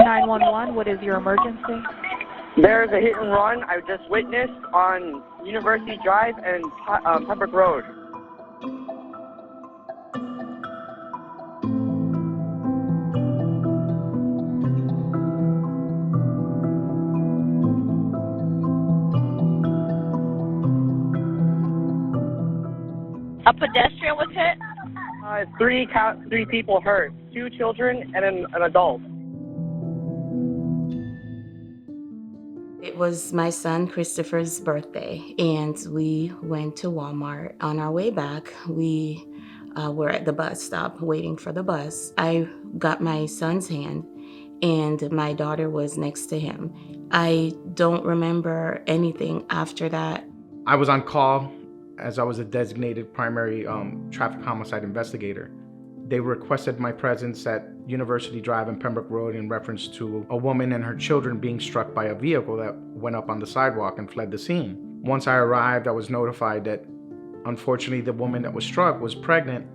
911, what is your emergency? There's a hit and run I just witnessed on University Drive and Pembroke Road. A pedestrian was hit? Three people hurt, 2 children and an adult. It was my son Christopher's birthday, and we went to Walmart. On our way back, we were at the bus stop waiting for the bus. I got my son's hand, and my daughter was next to him. I don't remember anything after that. I was on call as I was a designated primary traffic homicide investigator. They requested my presence at University Drive and Pembroke Road in reference to a woman and her children being struck by a vehicle that went up on the sidewalk and fled the scene. Once I arrived, I was notified that unfortunately the woman that was struck was pregnant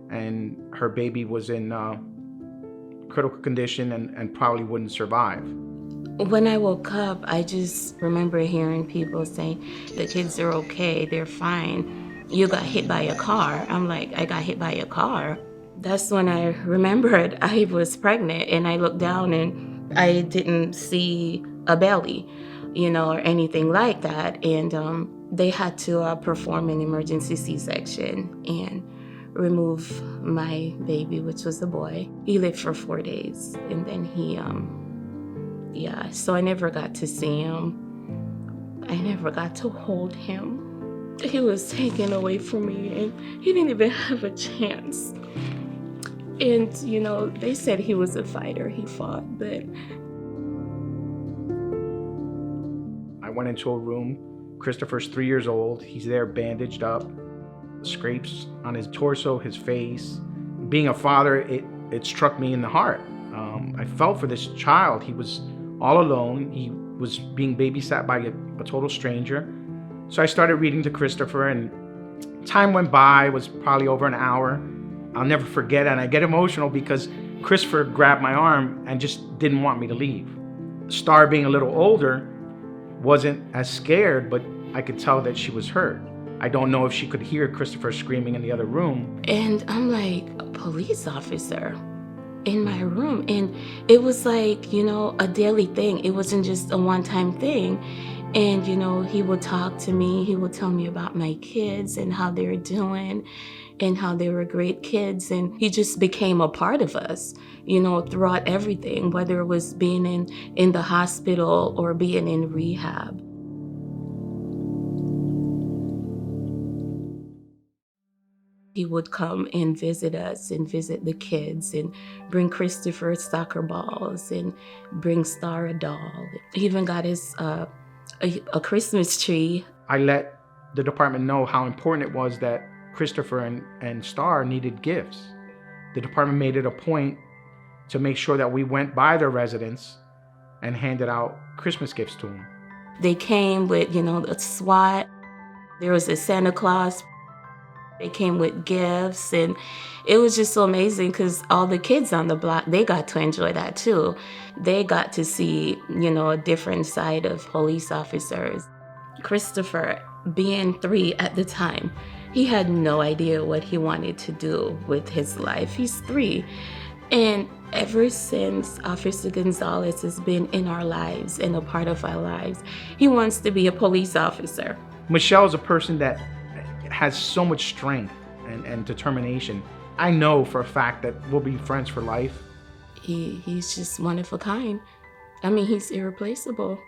and her baby was in critical condition and probably wouldn't survive. When I woke up, I just remember hearing people saying, the kids are okay, they're fine. You got hit by a car. I'm like, I got hit by a car. That's when I remembered I was pregnant, and I looked down and I didn't see a belly, or anything like that. And they had to perform an emergency C-section and remove my baby, which was a boy. He lived for 4 days, and then so I never got to see him. I never got to hold him. He was taken away from me, and he didn't even have a chance. And, they said he was a fighter, he fought, but... I went into a room. Christopher's 3 years old. He's there bandaged up, scrapes on his torso, his face. Being a father, it struck me in the heart. I felt for this child. He was all alone. He was being babysat by a total stranger. So I started reading to Christopher, and time went by. It was probably over an hour. I'll never forget it, and I get emotional because Christopher grabbed my arm and just didn't want me to leave. Star, being a little older, wasn't as scared, but I could tell that she was hurt. I don't know if she could hear Christopher screaming in the other room. And I'm like, a police officer in my room. And it was like, a daily thing. It wasn't just a one-time thing. And, he would talk to me. He would tell me about my kids and how they were doing and how they were great kids. And he just became a part of us, throughout everything, whether it was being in the hospital or being in rehab. He would come and visit us and visit the kids and bring Christopher soccer balls and bring Star a doll. He even got his a Christmas tree. I let the department know how important it was that Christopher and Star needed gifts. The department made it a point to make sure that we went by their residence and handed out Christmas gifts to them. They came with, the SWAT. There was a Santa Claus. They came with gifts, and it was just so amazing because all the kids on the block, they got to enjoy that too. They got to see, a different side of police officers. Christopher, being 3 at the time, he had no idea what he wanted to do with his life. He's 3. And ever since Officer Gonzalez has been in our lives and a part of our lives, he wants to be a police officer. Michelle is a person that has so much strength and determination. I know for a fact that we'll be friends for life. He's just one of a kind. I mean, he's irreplaceable.